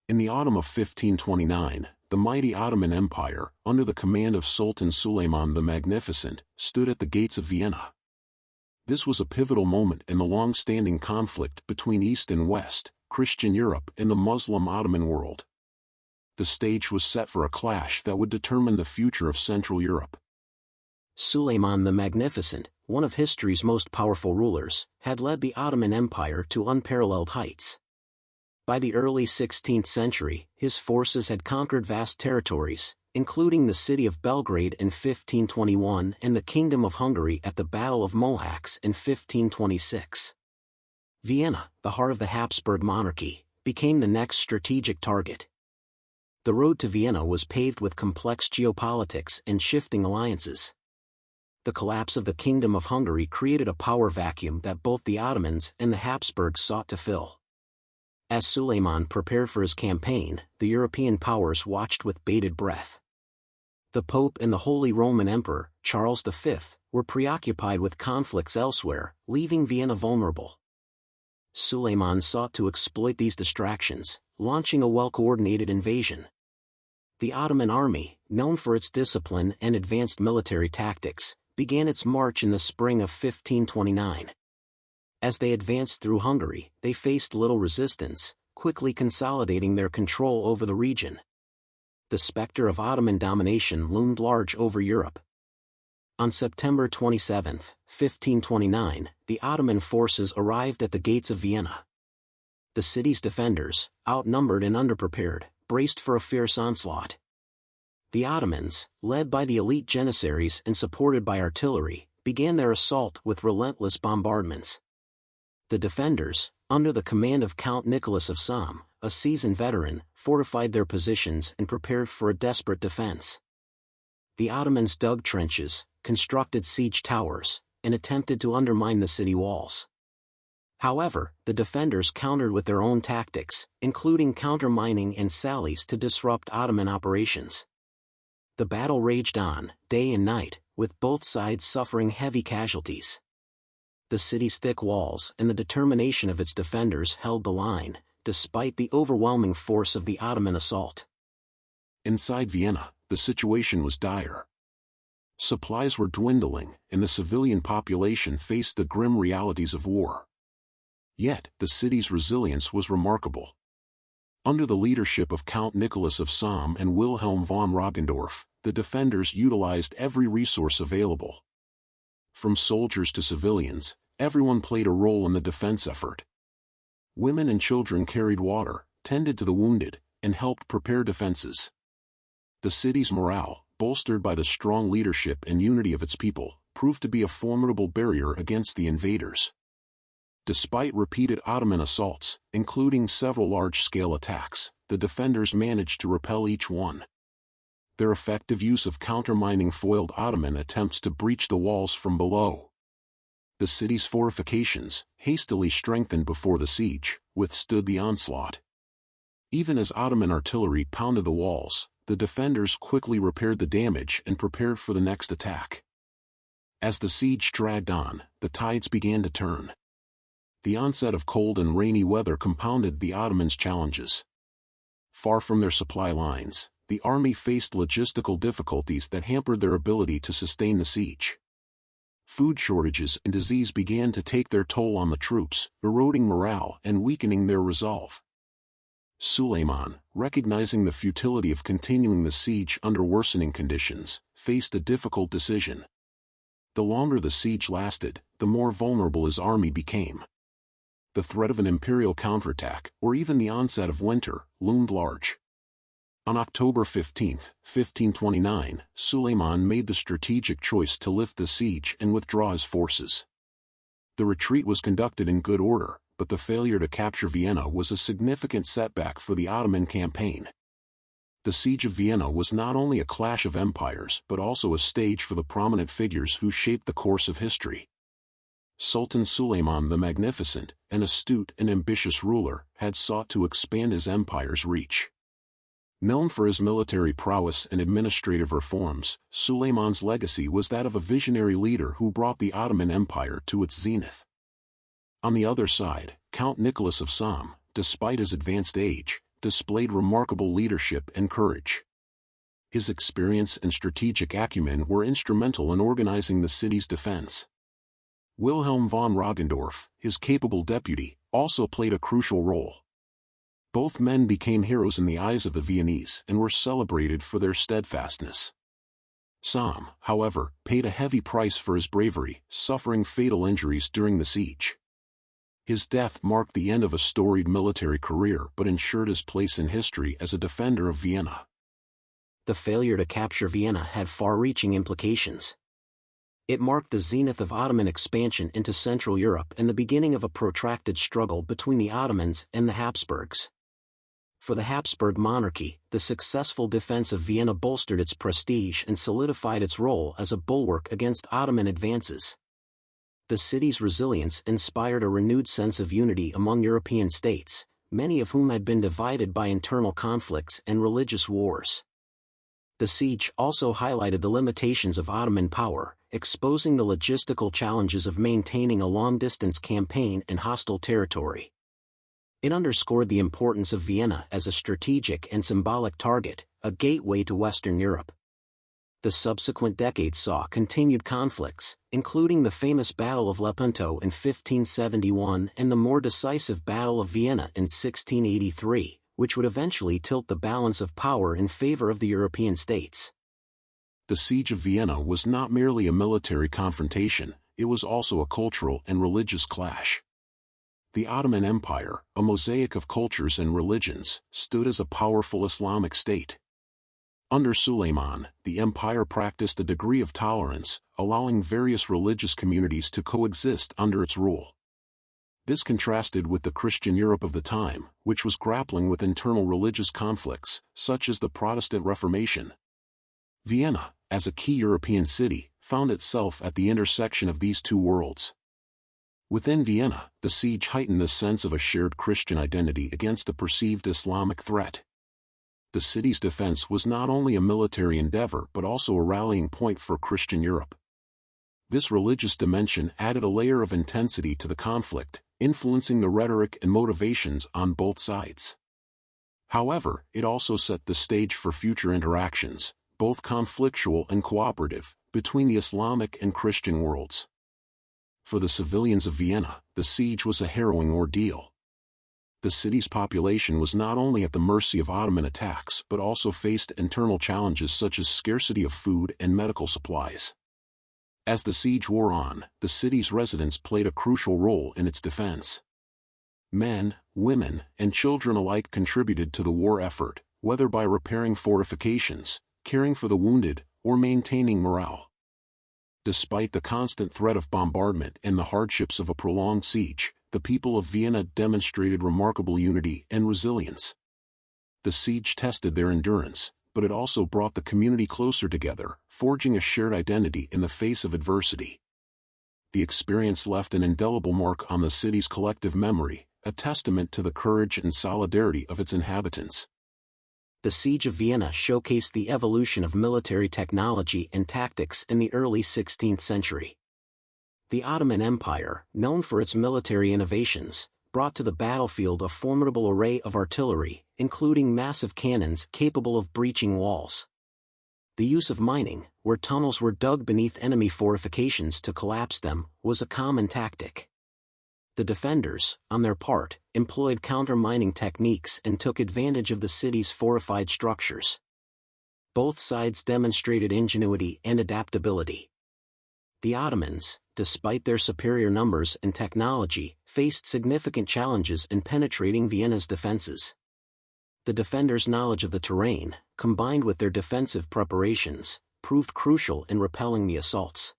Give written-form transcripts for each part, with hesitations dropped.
In the autumn of 1529, the mighty Ottoman Empire, under the command of Sultan Suleiman the Magnificent, stood at the gates of Vienna. This was a pivotal moment in the long-standing conflict between East and West, Christian Europe and the Muslim Ottoman world. The stage was set for a clash that would determine the future of Central Europe. Suleiman the Magnificent, one of history's most powerful rulers, had led the Ottoman Empire to unparalleled heights. By the early 16th century, his forces had conquered vast territories, including the city of Belgrade in 1521 and the Kingdom of Hungary at the Battle of Mohacs in 1526. Vienna, the heart of the Habsburg Monarchy, became the next strategic target. The road to Vienna was paved with complex geopolitics and shifting alliances. The collapse of the Kingdom of Hungary created a power vacuum that both the Ottomans and the Habsburgs sought to fill. As Suleiman prepared for his campaign, the European powers watched with bated breath. The Pope and the Holy Roman Emperor, Charles V, were preoccupied with conflicts elsewhere, leaving Vienna vulnerable. Suleiman sought to exploit these distractions, launching a well-coordinated invasion. The Ottoman army, known for its discipline and advanced military tactics, began its march in the spring of 1529. As they advanced through Hungary, they faced little resistance, quickly consolidating their control over the region. The specter of Ottoman domination loomed large over Europe. On September 27, 1529, the Ottoman forces arrived at the gates of Vienna. The city's defenders, outnumbered and underprepared, braced for a fierce onslaught. The Ottomans, led by the elite janissaries and supported by artillery, began their assault with relentless bombardments. The defenders, under the command of Count Nicholas of Salm, a seasoned veteran, fortified their positions and prepared for a desperate defense. The Ottomans dug trenches, constructed siege towers, and attempted to undermine the city walls. However, the defenders countered with their own tactics, including countermining and sallies to disrupt Ottoman operations. The battle raged on, day and night, with both sides suffering heavy casualties. The city's thick walls and the determination of its defenders held the line, despite the overwhelming force of the Ottoman assault. Inside Vienna, the situation was dire. Supplies were dwindling, and the civilian population faced the grim realities of war. Yet, the city's resilience was remarkable. Under the leadership of Count Nicholas of Salm and Wilhelm von Roggendorf, the defenders utilized every resource available. From soldiers to civilians, everyone played a role in the defense effort. Women and children carried water, tended to the wounded, and helped prepare defenses. The city's morale, bolstered by the strong leadership and unity of its people, proved to be a formidable barrier against the invaders. Despite repeated Ottoman assaults, including several large-scale attacks, the defenders managed to repel each one. Their effective use of countermining foiled Ottoman attempts to breach the walls from below. The city's fortifications, hastily strengthened before the siege, withstood the onslaught. Even as Ottoman artillery pounded the walls, the defenders quickly repaired the damage and prepared for the next attack. As the siege dragged on, the tides began to turn. The onset of cold and rainy weather compounded the Ottomans' challenges. Far from their supply lines, the army faced logistical difficulties that hampered their ability to sustain the siege. Food shortages and disease began to take their toll on the troops, eroding morale and weakening their resolve. Suleiman, recognizing the futility of continuing the siege under worsening conditions, faced a difficult decision. The longer the siege lasted, the more vulnerable his army became. The threat of an imperial counterattack, or even the onset of winter, loomed large. On October 15, 1529, Suleiman made the strategic choice to lift the siege and withdraw his forces. The retreat was conducted in good order, but the failure to capture Vienna was a significant setback for the Ottoman campaign. The Siege of Vienna was not only a clash of empires but also a stage for the prominent figures who shaped the course of history. Sultan Suleiman the Magnificent, an astute and ambitious ruler, had sought to expand his empire's reach. Known for his military prowess and administrative reforms, Suleiman's legacy was that of a visionary leader who brought the Ottoman Empire to its zenith. On the other side, Count Nicholas of Salm, despite his advanced age, displayed remarkable leadership and courage. His experience and strategic acumen were instrumental in organizing the city's defense. Wilhelm von Roggendorf, his capable deputy, also played a crucial role. Both men became heroes in the eyes of the Viennese and were celebrated for their steadfastness. Salm, however, paid a heavy price for his bravery, suffering fatal injuries during the siege. His death marked the end of a storied military career but ensured his place in history as a defender of Vienna. The failure to capture Vienna had far-reaching implications. It marked the zenith of Ottoman expansion into Central Europe and the beginning of a protracted struggle between the Ottomans and the Habsburgs. For the Habsburg Monarchy, the successful defense of Vienna bolstered its prestige and solidified its role as a bulwark against Ottoman advances. The city's resilience inspired a renewed sense of unity among European states, many of whom had been divided by internal conflicts and religious wars. The siege also highlighted the limitations of Ottoman power, exposing the logistical challenges of maintaining a long-distance campaign in hostile territory. It underscored the importance of Vienna as a strategic and symbolic target, a gateway to Western Europe. The subsequent decades saw continued conflicts, including the famous Battle of Lepanto in 1571 and the more decisive Battle of Vienna in 1683, which would eventually tilt the balance of power in favor of the European states. The Siege of Vienna was not merely a military confrontation, it was also a cultural and religious clash. The Ottoman Empire, a mosaic of cultures and religions, stood as a powerful Islamic state. Under Suleiman, the empire practiced a degree of tolerance, allowing various religious communities to coexist under its rule. This contrasted with the Christian Europe of the time, which was grappling with internal religious conflicts, such as the Protestant Reformation. Vienna, as a key European city, found itself at the intersection of these two worlds. Within Vienna, the siege heightened the sense of a shared Christian identity against a perceived Islamic threat. The city's defense was not only a military endeavor but also a rallying point for Christian Europe. This religious dimension added a layer of intensity to the conflict, influencing the rhetoric and motivations on both sides. However, it also set the stage for future interactions, both conflictual and cooperative, between the Islamic and Christian worlds. For the civilians of Vienna, the siege was a harrowing ordeal. The city's population was not only at the mercy of Ottoman attacks but also faced internal challenges such as scarcity of food and medical supplies. As the siege wore on, the city's residents played a crucial role in its defense. Men, women, and children alike contributed to the war effort, whether by repairing fortifications, caring for the wounded, or maintaining morale. Despite the constant threat of bombardment and the hardships of a prolonged siege, the people of Vienna demonstrated remarkable unity and resilience. The siege tested their endurance, but it also brought the community closer together, forging a shared identity in the face of adversity. The experience left an indelible mark on the city's collective memory, a testament to the courage and solidarity of its inhabitants. The Siege of Vienna showcased the evolution of military technology and tactics in the early 16th century. The Ottoman Empire, known for its military innovations, brought to the battlefield a formidable array of artillery, including massive cannons capable of breaching walls. The use of mining, where tunnels were dug beneath enemy fortifications to collapse them, was a common tactic. The defenders, on their part, employed counter-mining techniques and took advantage of the city's fortified structures. Both sides demonstrated ingenuity and adaptability. The Ottomans, despite their superior numbers and technology, faced significant challenges in penetrating Vienna's defenses. The defenders' knowledge of the terrain, combined with their defensive preparations, proved crucial in repelling the assaults.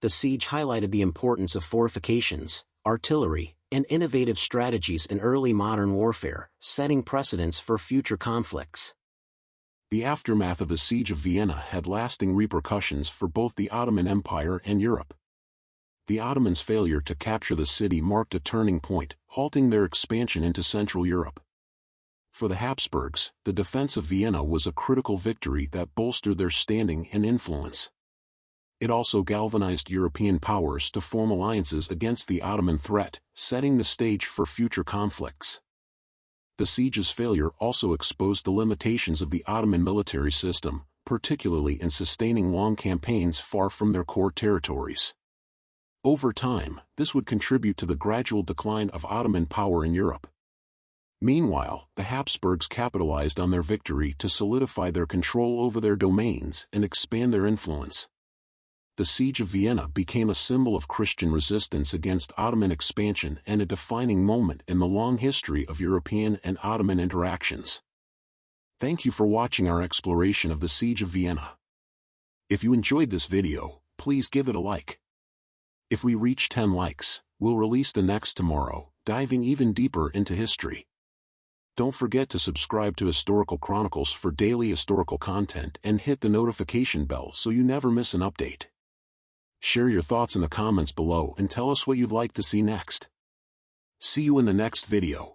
The siege highlighted the importance of fortifications, artillery, and innovative strategies in early modern warfare, setting precedents for future conflicts. The aftermath of the Siege of Vienna had lasting repercussions for both the Ottoman Empire and Europe. The Ottomans' failure to capture the city marked a turning point, halting their expansion into Central Europe. For the Habsburgs, the defense of Vienna was a critical victory that bolstered their standing and influence. It also galvanized European powers to form alliances against the Ottoman threat, setting the stage for future conflicts. The siege's failure also exposed the limitations of the Ottoman military system, particularly in sustaining long campaigns far from their core territories. Over time, this would contribute to the gradual decline of Ottoman power in Europe. Meanwhile, the Habsburgs capitalized on their victory to solidify their control over their domains and expand their influence. The Siege of Vienna became a symbol of Christian resistance against Ottoman expansion and a defining moment in the long history of European and Ottoman interactions. Thank you for watching our exploration of the Siege of Vienna. If you enjoyed this video, please give it a like. If we reach 10 likes, we'll release the next tomorrow, diving even deeper into history. Don't forget to subscribe to Historical Chronicles for daily historical content and hit the notification bell so you never miss an update. Share your thoughts in the comments below and tell us what you'd like to see next. See you in the next video.